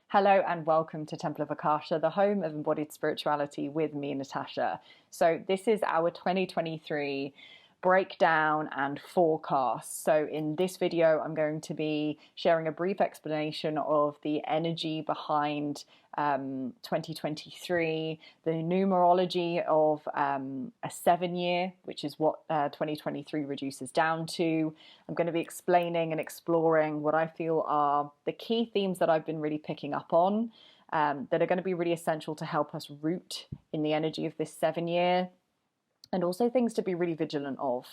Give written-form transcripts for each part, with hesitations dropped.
Hello and welcome to Temple of Akasha, the home of embodied spirituality with me, Natasha. So this is our 2023 breakdown and forecast. So in this video, I'm going to be sharing a brief explanation of the energy behind 2023, the numerology of a 7-year, which is what 2023 reduces down to. I'm going to be explaining and exploring what I feel are the key themes that I've been really picking up on that are going to be really essential to help us root in the energy of this 7-year, and also things to be really vigilant of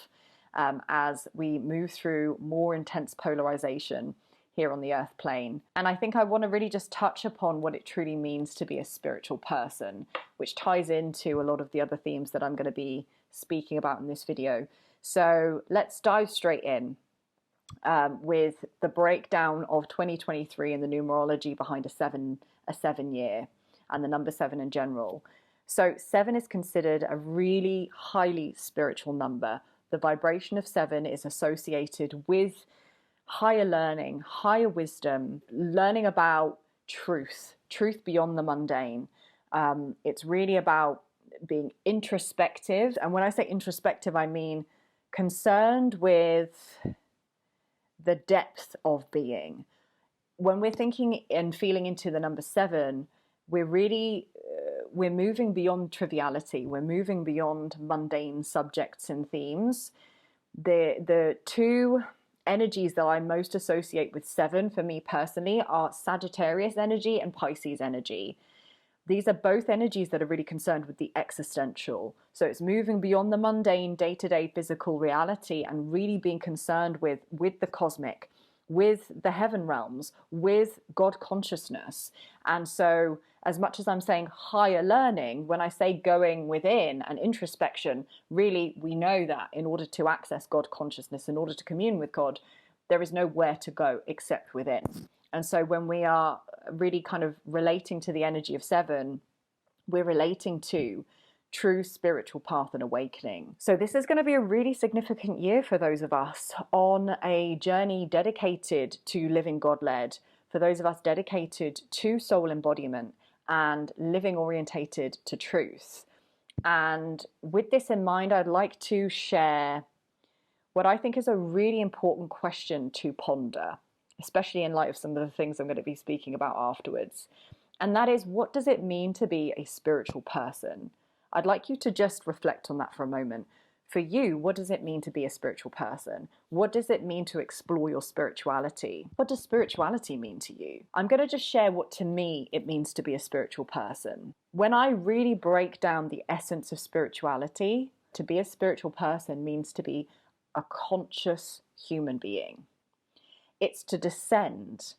as we move through more intense polarization here on the earth plane. And I think I want to really just touch upon what it truly means to be a spiritual person, which ties into a lot of the other themes that I'm going to be speaking about in this video. So let's dive straight in with the breakdown of 2023 and the numerology behind a 7-year and the number 7 in general. So 7 is considered a really highly spiritual number. The vibration of 7 is associated with higher learning, higher wisdom, learning about truth beyond the mundane. It's really about being introspective. And when I say introspective, I mean concerned with the depth of being. When we're thinking and feeling into the number 7, we're moving beyond triviality. We're moving beyond mundane subjects and themes. The two energies that I most associate with 7 for me personally are Sagittarius energy and Pisces energy. These are both energies that are really concerned with the existential. So it's moving beyond the mundane, day-to-day physical reality and really being concerned with the cosmic, with the heaven realms, with God consciousness. And so as much as I'm saying higher learning, when I say going within and introspection, really we know that in order to access God consciousness, in order to commune with God, there is nowhere to go except within. And so when we are really kind of relating to the energy of 7, we're relating to true spiritual path and awakening. So this is going to be a really significant year for those of us on a journey dedicated to living God-led, for those of us dedicated to soul embodiment and living orientated to truth. And with this in mind, I'd like to share what I think is a really important question to ponder, especially in light of some of the things I'm going to be speaking about afterwards. And that is, what does it mean to be a spiritual person? I'd like you to just reflect on that for a moment. For you, what does it mean to be a spiritual person? What does it mean to explore your spirituality? What does spirituality mean to you? I'm going to just share what to me it means to be a spiritual person. When I really break down the essence of spirituality, to be a spiritual person means to be a conscious human being. It's to descend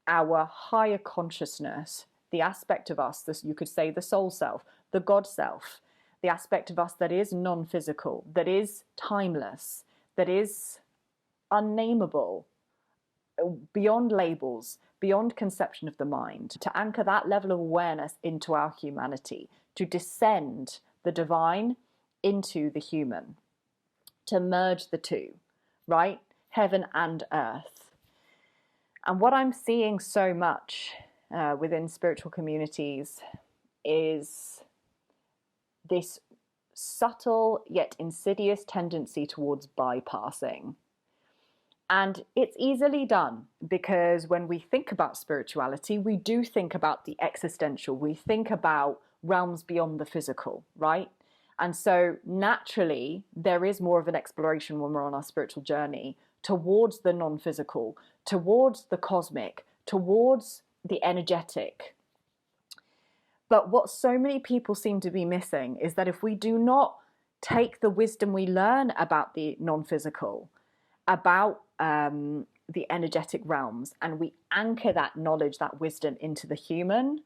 our higher consciousness, the aspect of us, this, you could say the soul self, the God self, the aspect of us that is non-physical, that is timeless, that is unnameable, beyond labels, beyond conception of the mind, to anchor that level of awareness into our humanity, to descend the divine into the human, to merge the two, right? Heaven and earth. And what I'm seeing so much within spiritual communities is this subtle yet insidious tendency towards bypassing. And it's easily done because when we think about spirituality, we do think about the existential. We think about realms beyond the physical, right? And so naturally, there is more of an exploration when we're on our spiritual journey towards the non-physical, towards the cosmic, towards the energetic. But what so many people seem to be missing is that if we do not take the wisdom we learn about the non-physical, about the energetic realms, and we anchor that knowledge, that wisdom into the human,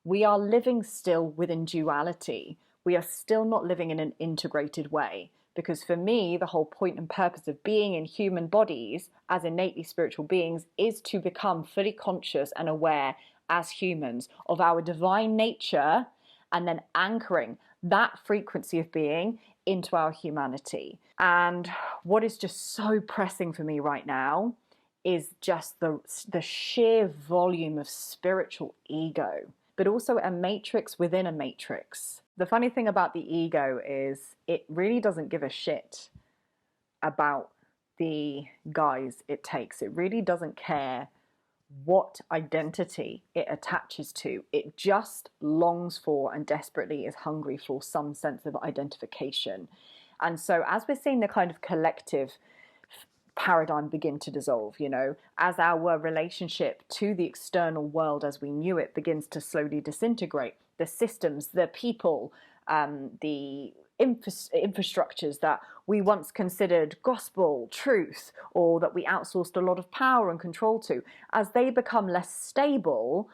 we are living still within duality. We are still not living in an integrated way. Because for me, the whole point and purpose of being in human bodies as innately spiritual beings is to become fully conscious and aware as humans of our divine nature, and then anchoring that frequency of being into our humanity. And what is just so pressing for me right now is just the sheer volume of spiritual ego, but also a matrix within a matrix. The funny thing about the ego is it really doesn't give a shit about the guise it takes. It really doesn't care what identity it attaches to. It just longs for and desperately is hungry for some sense of identification. And so as we're seeing the kind of collective paradigm begin to dissolve, you know, as our relationship to the external world as we knew it begins to slowly disintegrate, the systems, the people, the infrastructures that we once considered gospel, truth, or that we outsourced a lot of power and control to, as they become less stable,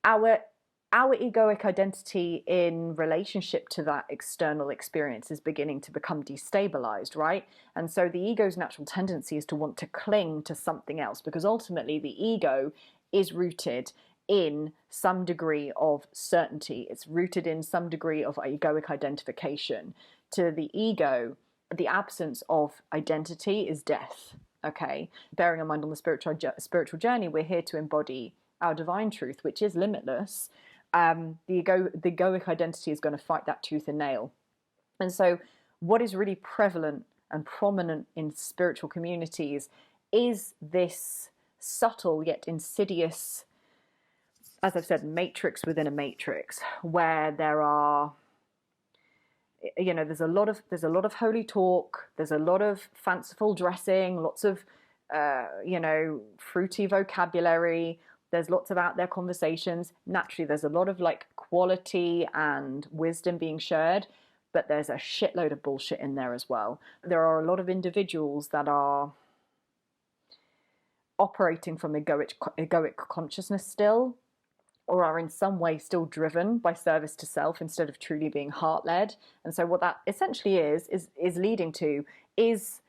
our egoic identity in relationship to that external experience is beginning to become destabilized, right? And so the ego's natural tendency is to want to cling to something else, because ultimately the ego is rooted in some degree of certainty. It's rooted in some degree of egoic identification. To the ego, the absence of identity is death, okay? Bearing in mind on the spiritual journey, we're here to embody our divine truth, which is limitless. The egoic identity is going to fight that tooth and nail. And so what is really prevalent and prominent in spiritual communities is this subtle yet insidious, as I've said, matrix within a matrix, where there are, you know, there's a lot of holy talk, there's a lot of fanciful dressing, lots of you know, fruity vocabulary, there's lots of out there conversations. Naturally, there's a lot of like quality and wisdom being shared, but there's a shitload of bullshit in there as well. There are a lot of individuals that are operating from egoic consciousness still, or are in some way still driven by service to self instead of truly being heart-led. And so what that essentially is leading to is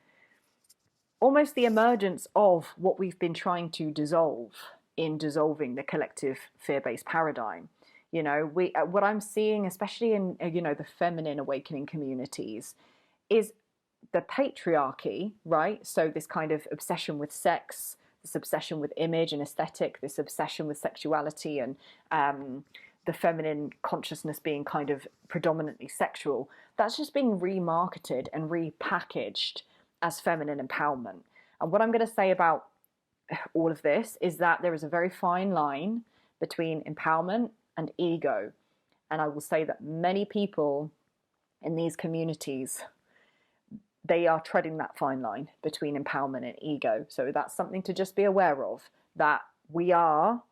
almost the emergence of what we've been trying to dissolve in dissolving the collective fear-based paradigm. You know, what I'm seeing, especially in, you know, the feminine awakening communities, is the patriarchy, right? So this kind of obsession with sex, this obsession with image and aesthetic, this obsession with sexuality, and the feminine consciousness being kind of predominantly sexual, that's just being remarketed and repackaged as feminine empowerment. And what I'm going to say about all of this is that there is a very fine line between empowerment and ego. And I will say that many people in these communities, they are treading that fine line between empowerment and ego. So that's something to just be aware of, that we are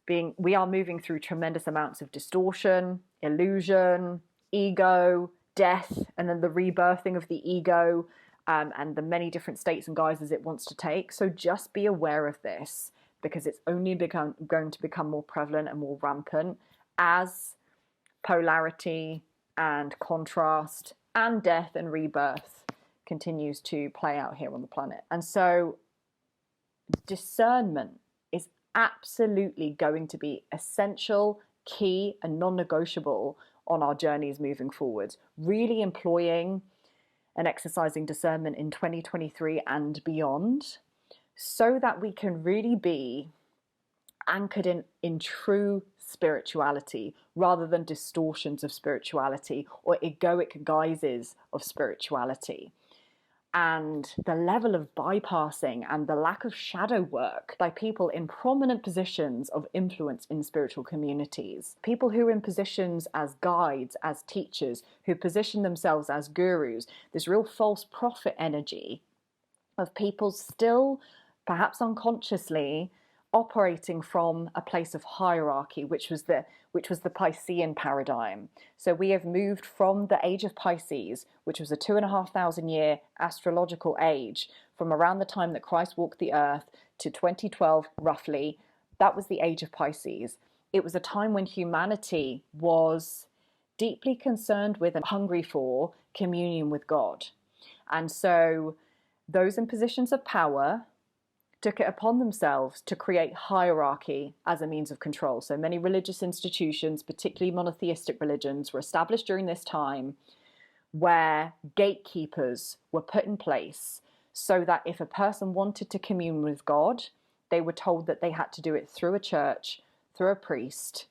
moving through tremendous amounts of distortion, illusion, ego, death, and then the rebirthing of the ego, and the many different states and guises it wants to take. So just be aware of this, because it's only going to become more prevalent and more rampant as polarity and contrast and death and rebirth continues to play out here on the planet. And so discernment is absolutely going to be essential, key, and non-negotiable on our journeys moving forward. Really employing and exercising discernment in 2023 and beyond, so that we can really be anchored in true spirituality rather than distortions of spirituality or egoic guises of spirituality. And the level of bypassing and the lack of shadow work by people in prominent positions of influence in spiritual communities, people who are in positions as guides, as teachers, who position themselves as gurus, this real false prophet energy of people still, perhaps unconsciously, operating from a place of hierarchy, which was the Piscean paradigm. So we have moved from the age of Pisces, which was a 2,500 year astrological age, from around the time that Christ walked the earth to 2012, roughly. That was the age of Pisces. It was a time when humanity was deeply concerned with and hungry for communion with God. And so those in positions of power took it upon themselves to create hierarchy as a means of control. So many religious institutions, particularly monotheistic religions, were established during this time where gatekeepers were put in place so that if a person wanted to commune with God, they were told that they had to do it through a church, through a priest,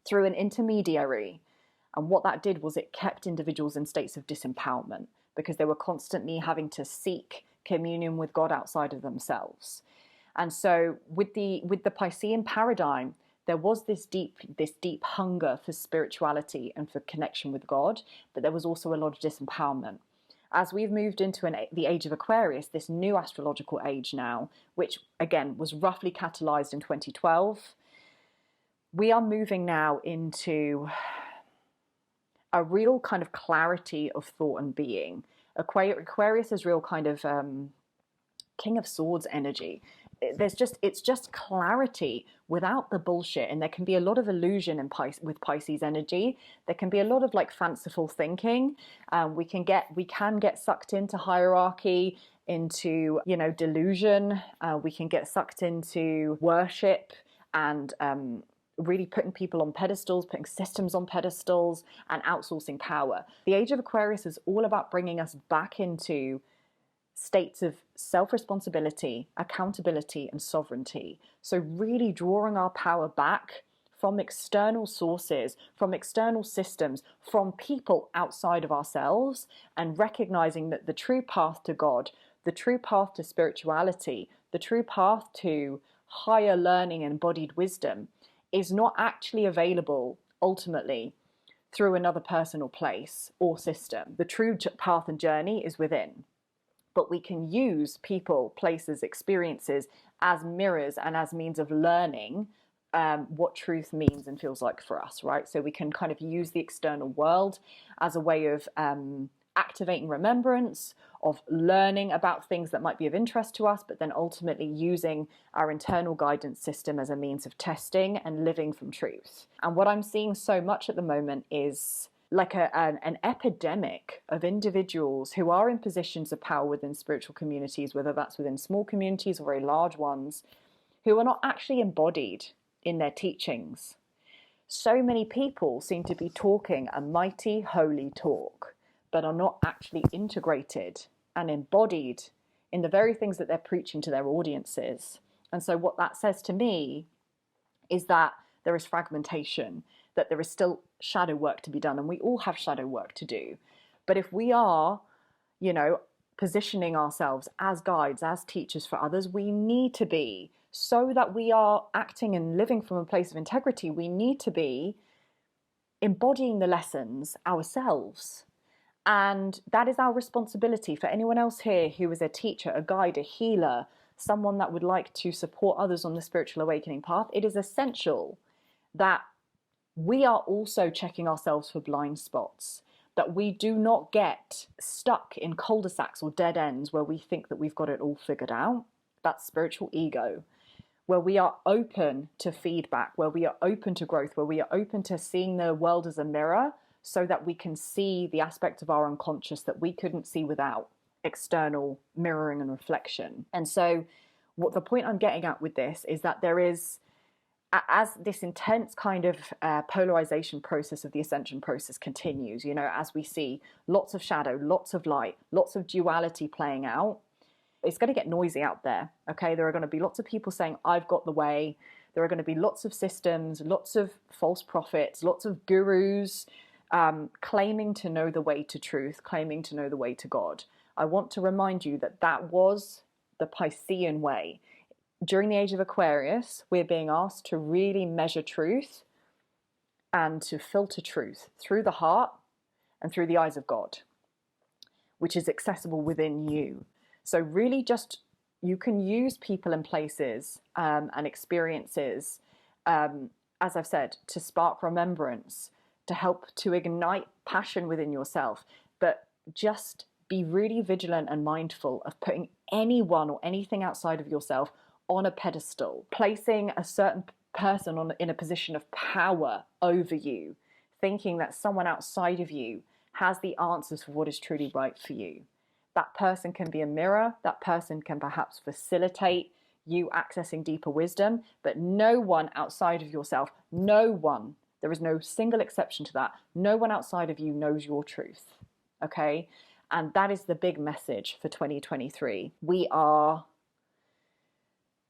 through an intermediary. And what that did was it kept individuals in states of disempowerment because they were constantly having to seek communion with God outside of themselves. And so with the Piscean paradigm, there was this deep hunger for spirituality and for connection with God, but there was also a lot of disempowerment. As we've moved into the age of Aquarius, this new astrological age now, which again was roughly catalyzed in 2012, we are moving now into a real kind of clarity of thought and being. Aquarius is real kind of King of Swords energy. It's just clarity without the bullshit, and there can be a lot of illusion with Pisces energy. There can be a lot of like fanciful thinking. We can get sucked into hierarchy, into delusion. We can get sucked into worship and really putting people on pedestals, putting systems on pedestals, and outsourcing power. The Age of Aquarius is all about bringing us back into states of self-responsibility, accountability, and sovereignty. So really drawing our power back from external sources, from external systems, from people outside of ourselves, and recognizing that the true path to God, the true path to spirituality, the true path to higher learning and embodied wisdom is not actually available ultimately through another person or place or system. The true path and journey is within. But we can use people, places, experiences as mirrors and as means of learning what truth means and feels like for us, right? So we can kind of use the external world as a way of activating remembrance, of learning about things that might be of interest to us, but then ultimately using our internal guidance system as a means of testing and living from truth. And what I'm seeing so much at the moment is like an epidemic of individuals who are in positions of power within spiritual communities, whether that's within small communities or very large ones, who are not actually embodied in their teachings. So many people seem to be talking a mighty, holy talk, but are not actually integrated and embodied in the very things that they're preaching to their audiences. And so what that says to me is that there is fragmentation, that there is still shadow work to be done, and we all have shadow work to do. But if we are, positioning ourselves as guides, as teachers for others, we need to be, so that we are acting and living from a place of integrity, we need to be embodying the lessons ourselves. And that is our responsibility. For anyone else here who is a teacher, a guide, a healer, someone that would like to support others on the spiritual awakening path, it is essential that we are also checking ourselves for blind spots, that we do not get stuck in cul-de-sacs or dead ends where we think that we've got it all figured out. That's spiritual ego. Where we are open to feedback, where we are open to growth, where we are open to seeing the world as a mirror, so that we can see the aspect of our unconscious that we couldn't see without external mirroring and reflection. And so what the point I'm getting at with this is that there is, as this intense kind of polarization process of the ascension process continues, as we see lots of shadow, lots of light, lots of duality playing out, it's going to get noisy out there, okay? There are going to be lots of people saying, I've got the way. There are going to be lots of systems, lots of false prophets, lots of gurus, claiming to know the way to truth, claiming to know the way to God. I want to remind you that that was the Piscean way. During the Age of Aquarius, we're being asked to really measure truth and to filter truth through the heart and through the eyes of God, which is accessible within you. So really you can use people and places and experiences, as I've said, to spark remembrance, to help to ignite passion within yourself, but just be really vigilant and mindful of putting anyone or anything outside of yourself on a pedestal, placing a certain person in a position of power over you, thinking that someone outside of you has the answers for what is truly right for you. That person can be a mirror, that person can perhaps facilitate you accessing deeper wisdom, but no one outside of yourself, no one, there is no single exception to that, no one outside of you knows your truth. okay? And that is the big message for 2023. We are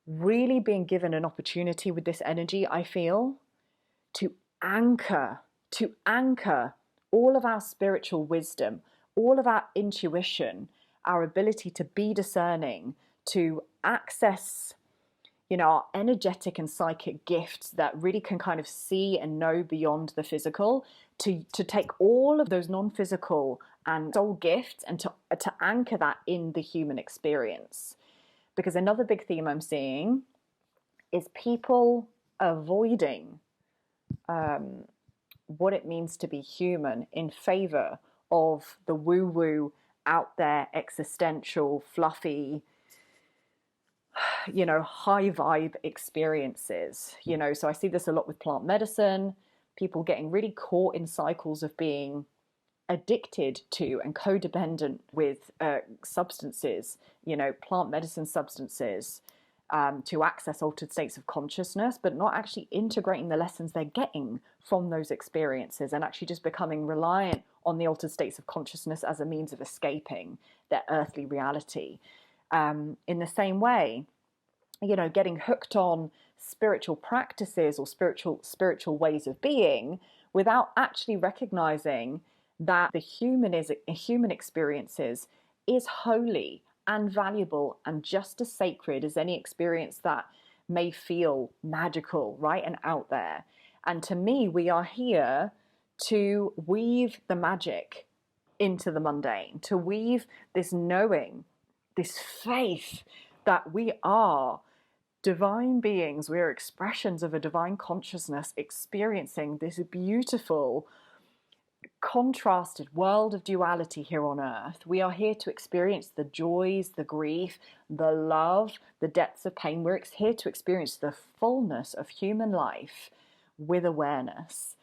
really being given an opportunity with this energy, I feel, to anchor all of our spiritual wisdom, all of our intuition, our ability to be discerning, to access, our energetic and psychic gifts that really can kind of see and know beyond the physical, to take all of those non-physical and soul gifts and to anchor that in the human experience. Because another big theme I'm seeing is people avoiding what it means to be human in favor of the woo-woo, out there, existential, fluffy, high vibe experiences. So I see this a lot with plant medicine, people getting really caught in cycles of being addicted to and codependent with substances, plant medicine substances, to access altered states of consciousness, but not actually integrating the lessons they're getting from those experiences, and actually just becoming reliant on the altered states of consciousness as a means of escaping their earthly reality. In the same way, getting hooked on spiritual practices or spiritual ways of being without actually recognizing that the human experiences is holy and valuable and just as sacred as any experience that may feel magical, right, and out there. And to me, we are here to weave the magic into the mundane, to weave this knowing, this faith that we are divine beings. We're expressions of a divine consciousness experiencing this beautiful contrasted world of duality here on earth. We are here to experience the joys, the grief, the love, the depths of pain. We're here to experience the fullness of human life with awareness.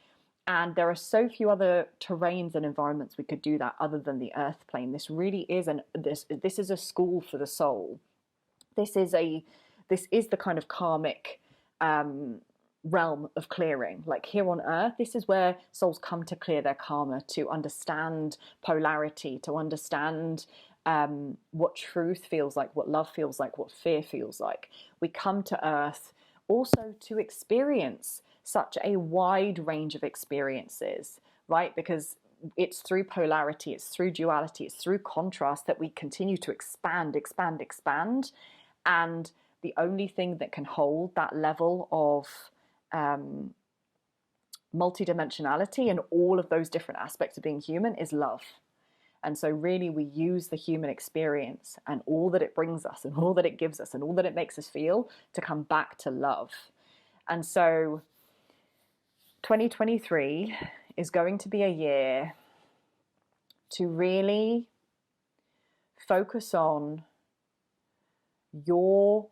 And there are so few other terrains and environments we could do that other than the earth plane. This really is this is a school for the soul. This is the kind of karmic realm of clearing. Like here on earth, this is where souls come to clear their karma, to understand polarity, to understand what truth feels like, what love feels like, what fear feels like. We come to earth also to experience such a wide range of experiences, right? Because it's through polarity, it's through duality, it's through contrast that we continue to expand. And the only thing that can hold that level of multidimensionality and all of those different aspects of being human is love. And so really we use the human experience and all that it brings us and all that it gives us and all that it makes us feel to come back to love. And so 2023 is going to be a year to really focus on your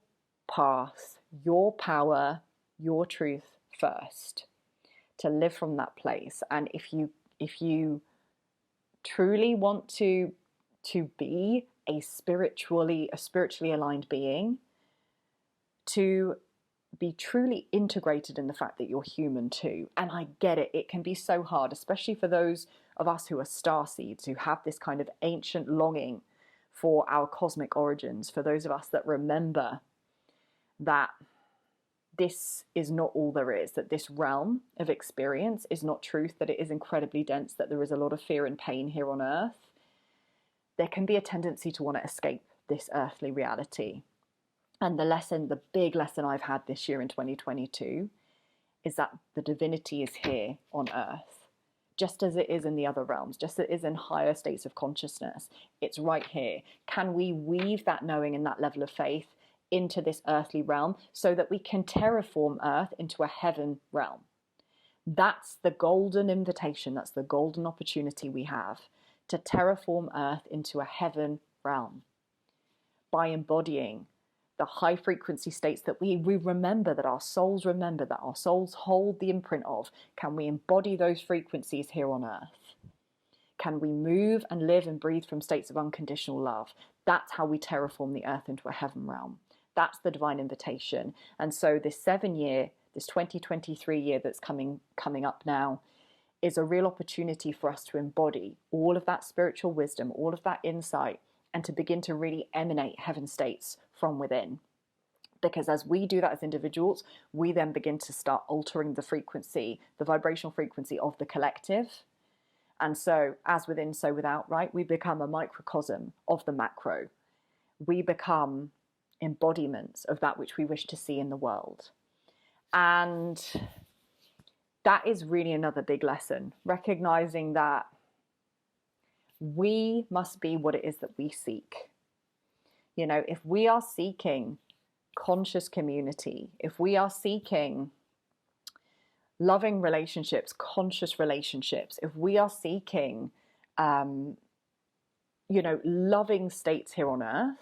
path, your power, your truth first, to live from that place. And if you truly want to be a spiritually aligned being, to be truly integrated in the fact that you're human too. And I get it, it can be so hard, especially for those of us who are starseeds, who have this kind of ancient longing for our cosmic origins, for those of us that remember that this is not all there is, that this realm of experience is not truth, that it is incredibly dense, that there is a lot of fear and pain here on earth. There can be a tendency to want to escape this earthly reality. And the big lesson I've had this year in 2022 is that the divinity is here on earth, just as it is in the other realms, just as it is in higher states of consciousness. It's right here. Can we weave that knowing and that level of faith into this earthly realm so that we can terraform earth into a heaven realm? That's the golden invitation. That's the golden opportunity we have to terraform earth into a heaven realm by embodying the high frequency states that we remember, that our souls remember, that our souls hold the imprint of. Can we embody those frequencies here on earth? Can we move and live and breathe from states of unconditional love? That's how we terraform the earth into a heaven realm. That's the divine invitation. And so this 2023 year that's coming up now is a real opportunity for us to embody all of that spiritual wisdom, all of that insight, and to begin to really emanate heaven states from within. Because as we do that as individuals, we then begin to start altering the frequency, the vibrational frequency of the collective. And so, as within, so without, right? We become a microcosm of the macro. We become embodiments of that which we wish to see in the world. And that is really another big lesson, recognizing that we must be what it is that we seek. You know, if we are seeking conscious community, if we are seeking loving relationships, conscious relationships, if we are seeking, loving states here on earth,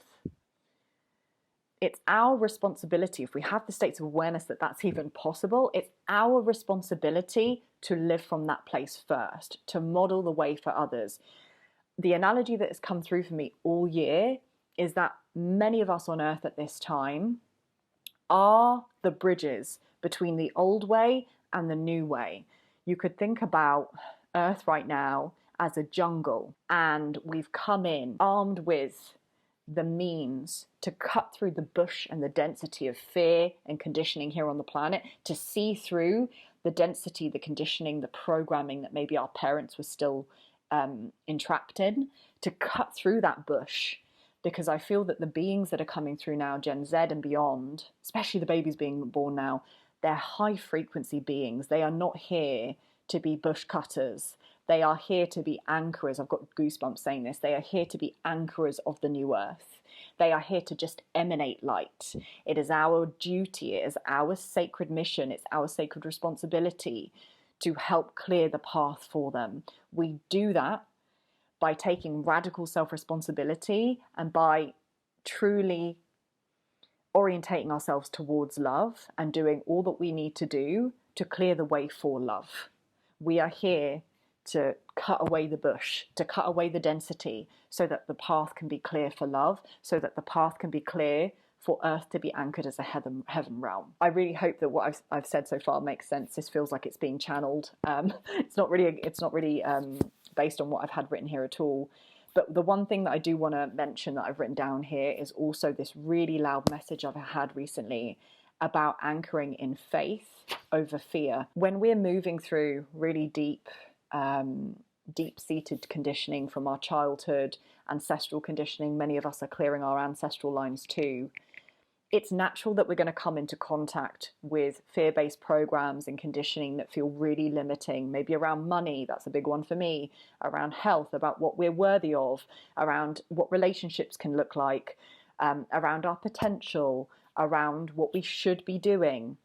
it's our responsibility, if we have the states of awareness that that's even possible, it's our responsibility to live from that place first, to model the way for others. The analogy that has come through for me all year is that many of us on earth at this time are the bridges between the old way and the new way. You could think about earth right now as a jungle, and we've come in armed with the means to cut through the bush and the density of fear and conditioning here on the planet, to see through the density, the conditioning, the programming that maybe our parents were still entrapped in, to cut through that bush. Because I feel that the beings that are coming through now, Gen Z and beyond, especially the babies being born now, they're high frequency beings. They are not here to be bush cutters. They are here to be anchorers. I've got goosebumps saying this. They are here to be anchorers of the new earth. They are here to just emanate light. It is our duty, it is our sacred mission, it's our sacred responsibility to help clear the path for them. We do that by taking radical self-responsibility and by truly orientating ourselves towards love and doing all that we need to do to clear the way for love. We are here to cut away the bush, to cut away the density, so that the path can be clear for love, so that the path can be clear for earth to be anchored as a heaven realm. I really hope that what I've said so far makes sense. This feels like it's being channeled. It's not really based on what I've had written here at all. But the one thing that I do want to mention that I've written down here is also this really loud message I've had recently about anchoring in faith over fear. When we're moving through really deep-seated conditioning from our childhood, ancestral conditioning, many of us are clearing our ancestral lines too, it's natural that we're going to come into contact with fear-based programs and conditioning that feel really limiting, maybe around money, that's a big one for me, around health, about what we're worthy of, around what relationships can look like, around our potential, around what we should be doing.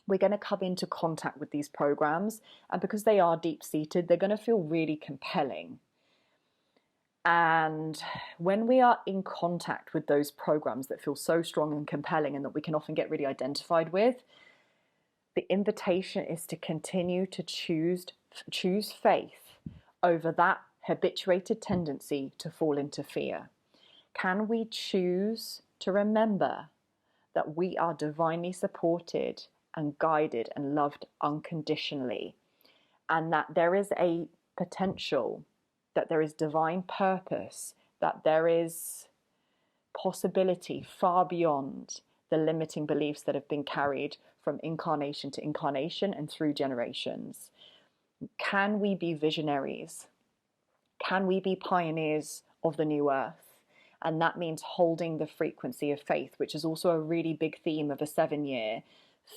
We're going to come into contact with these programs, and because they are deep-seated, they're going to feel really compelling. And when we are in contact with those programs that feel so strong and compelling and that we can often get really identified with, the invitation is to continue to choose faith over that habituated tendency to fall into fear. Can we choose to remember that we are divinely supported and guided and loved unconditionally, and that there is a potential, that there is divine purpose, that there is possibility far beyond the limiting beliefs that have been carried from incarnation to incarnation and through generations? Can we be visionaries? Can we be pioneers of the new earth? And that means holding the frequency of faith, which is also a really big theme of a 7-year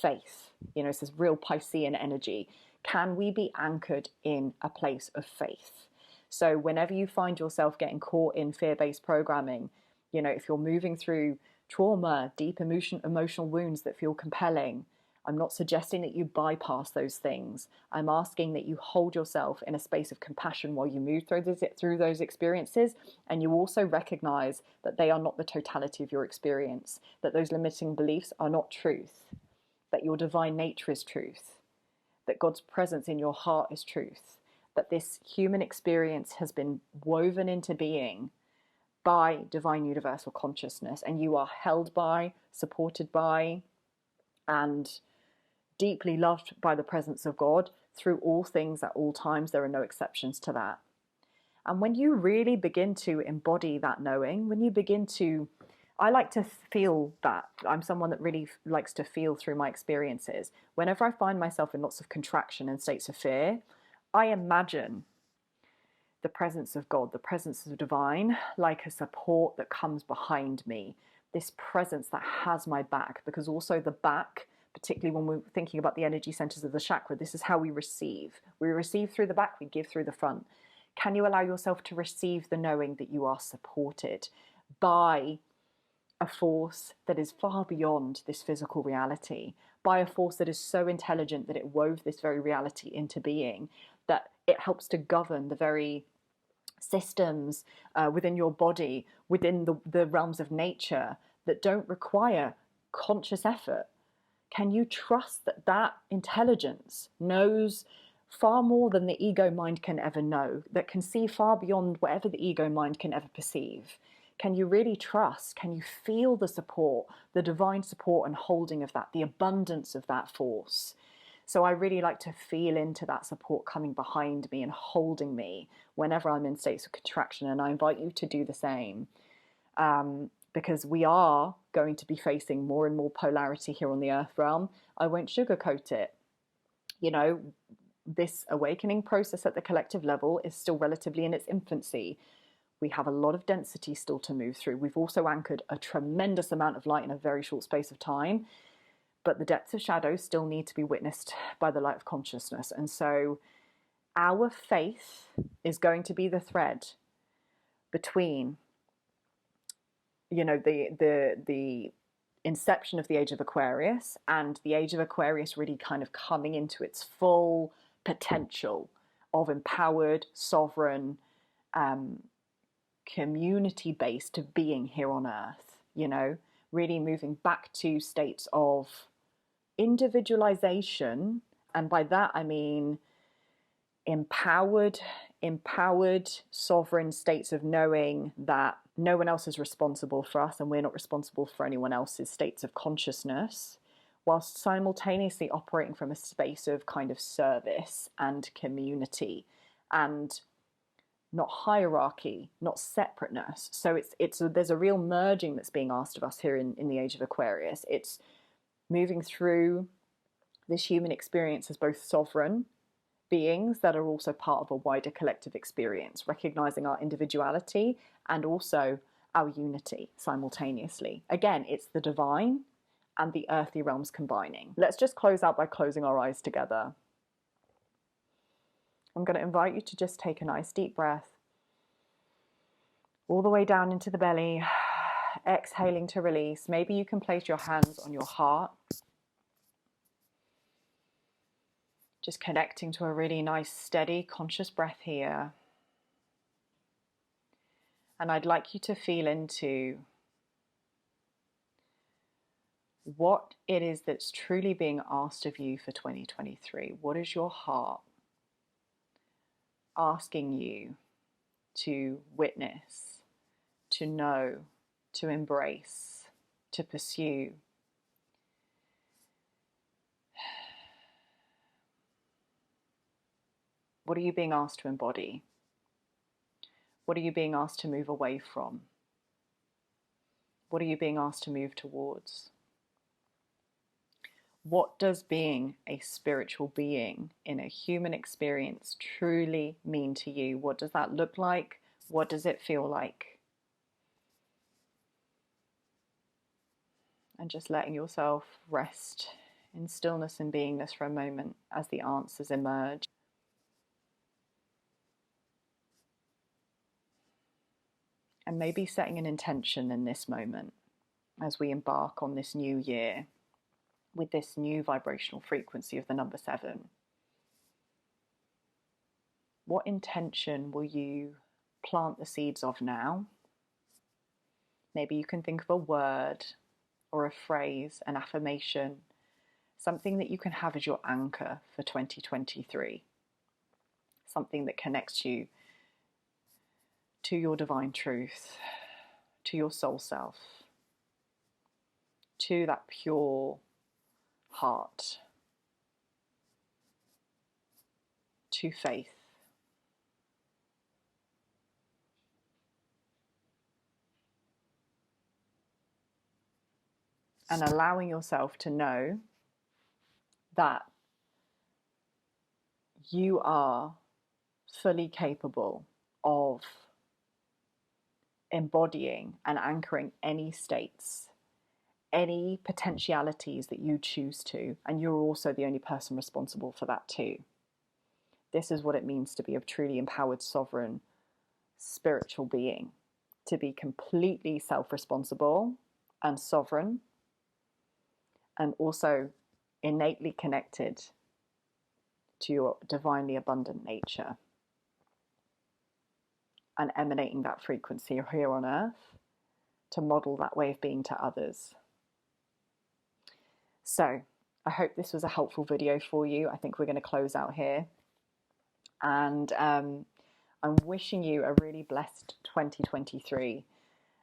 faith. You know, it's this real Piscean energy. Can we be anchored in a place of faith? So whenever you find yourself getting caught in fear-based programming, you know, if you're moving through trauma, deep emotional wounds that feel compelling, I'm not suggesting that you bypass those things. I'm asking that you hold yourself in a space of compassion while you move through those experiences, and you also recognize that they are not the totality of your experience, that those limiting beliefs are not truth, that your divine nature is truth, that God's presence in your heart is truth, that this human experience has been woven into being by divine universal consciousness, and you are held by, supported by, and deeply loved by the presence of God through all things at all times. There are no exceptions to that. And when you really begin to embody that knowing, when you begin to, I like to feel that. I'm someone that really likes to feel through my experiences. Whenever I find myself in lots of contraction and states of fear, I imagine the presence of God, the presence of the divine, like a support that comes behind me, this presence that has my back, because also the back, particularly when we're thinking about the energy centers of the chakra, this is how we receive. We receive through the back, we give through the front. Can you allow yourself to receive the knowing that you are supported by a force that is far beyond this physical reality, by a force that is so intelligent that it wove this very reality into being, that it helps to govern the very systems within your body, within the realms of nature that don't require conscious effort? Can you trust that that intelligence knows far more than the ego mind can ever know, that can see far beyond whatever the ego mind can ever perceive? Can you really trust? Can you feel the support, the divine support and holding of that, the abundance of that force? So I really like to feel into that support coming behind me and holding me whenever I'm in states of contraction. And I invite you to do the same, because we are going to be facing more and more polarity here on the earth realm. I won't sugarcoat it. You know, this awakening process at the collective level is still relatively in its infancy. We have a lot of density still to move through. We've also anchored a tremendous amount of light in a very short space of time. But the depths of shadow still need to be witnessed by the light of consciousness. And so our faith is going to be the thread between, you know, the inception of the age of Aquarius and the age of Aquarius really kind of coming into its full potential of empowered, sovereign, community-based being here on earth, you know, really moving back to states of individualization. And by that I mean empowered sovereign states of knowing that no one else is responsible for us and we're not responsible for anyone else's states of consciousness, whilst simultaneously operating from a space of kind of service and community and not hierarchy, not separateness. So there's a real merging that's being asked of us here in the age of Aquarius. It's moving through this human experience as both sovereign beings that are also part of a wider collective experience, recognizing our individuality and also our unity simultaneously. Again, it's the divine and the earthly realms combining. Let's just close out by closing our eyes together. I'm going to invite you to just take a nice deep breath all the way down into the belly, exhaling to release. Maybe you can place your hands on your heart, just connecting to a really nice, steady, conscious breath here. And I'd like you to feel into what it is that's truly being asked of you for 2023. What is your heart asking you to witness, to know, to embrace, to pursue? What are you being asked to embody? What are you being asked to move away from? What are you being asked to move towards? What does being a spiritual being in a human experience truly mean to you? What does that look like? What does it feel like? And just letting yourself rest in stillness and beingness for a moment as the answers emerge. And maybe setting an intention in this moment as we embark on this new year with this new vibrational frequency of the number 7. What intention will you plant the seeds of now? Maybe you can think of a word or a phrase, an affirmation, something that you can have as your anchor for 2023. Something that connects you to your divine truth, to your soul self, to that pure heart. to faith. And allowing yourself to know that you are fully capable of embodying and anchoring any states, any potentialities that you choose to, and you're also the only person responsible for that too. This is what it means to be a truly empowered, sovereign, spiritual being, to be completely self-responsible and sovereign, and also innately connected to your divinely abundant nature and emanating that frequency here on earth to model that way of being to others. So I hope this was a helpful video for you. I think we're going to close out here. And I'm wishing you a really blessed 2023.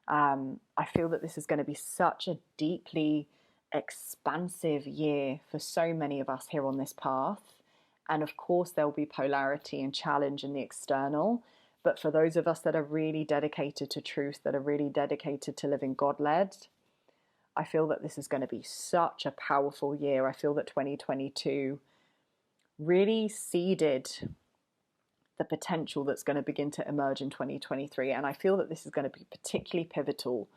I feel that this is going to be such a deeply expansive year for so many of us here on this path. And of course, there'll be polarity and challenge in the external. But for those of us that are really dedicated to truth, that are really dedicated to living God-led, I feel that this is going to be such a powerful year. I feel that 2022 really seeded the potential that's going to begin to emerge in 2023. And I feel that this is going to be particularly pivotal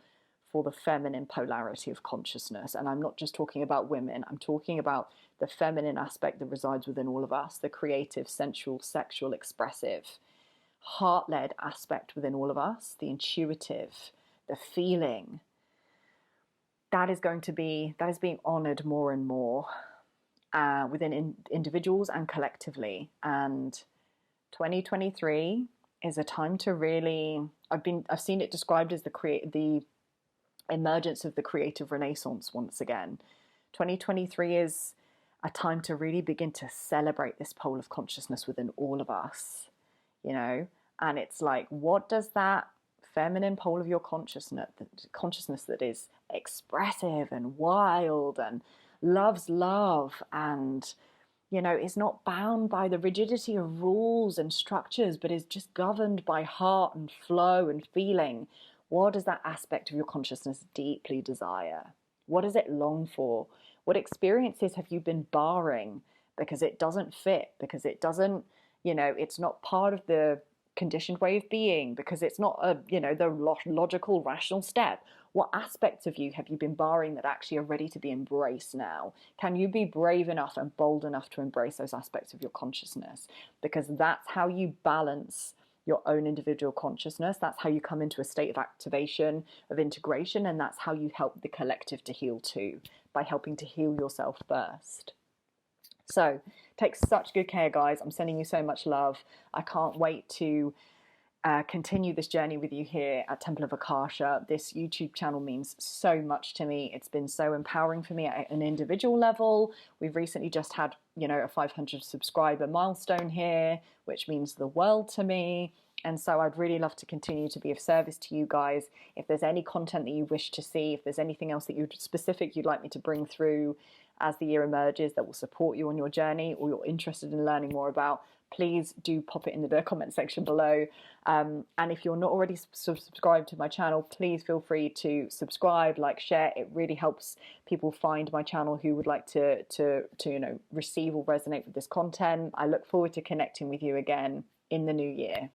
for the feminine polarity of consciousness. And I'm not just talking about women, I'm talking about the feminine aspect that resides within all of us, the creative, sensual, sexual, expressive, heart-led aspect within all of us, the intuitive, the feeling. That is being honored more and more within individuals and collectively. And 2023 is a time to really, I've seen it described as the emergence of the creative renaissance once again. 2023 is a time to really begin to celebrate this pole of consciousness within all of us, you know. And it's like, what does that feminine pole of your consciousness that is expressive and wild and loves love and, you know, is not bound by the rigidity of rules and structures, but is just governed by heart and flow and feeling. What does that aspect of your consciousness deeply desire? What does it long for? What experiences have you been barring because it doesn't fit, because it doesn't, you know, it's not part of the conditioned way of being, because it's not a, you know, the logical, rational step? What aspects of you have you been barring that actually are ready to be embraced now? Can you be brave enough and bold enough to embrace those aspects of your consciousness? Because that's how you balance your own individual consciousness. That's how you come into a state of activation, of integration, and that's how you help the collective to heal too, by helping to heal yourself first. So take such good care, guys. I'm sending you so much love. I can't wait to continue this journey with you here at Temple of Akasha. This YouTube channel means so much to me. It's been so empowering for me at an individual level. We've recently just had, you know, a 500 subscriber milestone here, which means the world to me. And so I'd really love to continue to be of service to you guys. If there's any content that you wish to see, if there's anything else that you'd like me to bring through as the year emerges that will support you on your journey, or you're interested in learning more about, please do pop it in the comment section below. And if you're not already subscribed to my channel, please feel free to subscribe, like, share. It really helps people find my channel who would like to you know, receive or resonate with this content. I look forward to connecting with you again in the new year.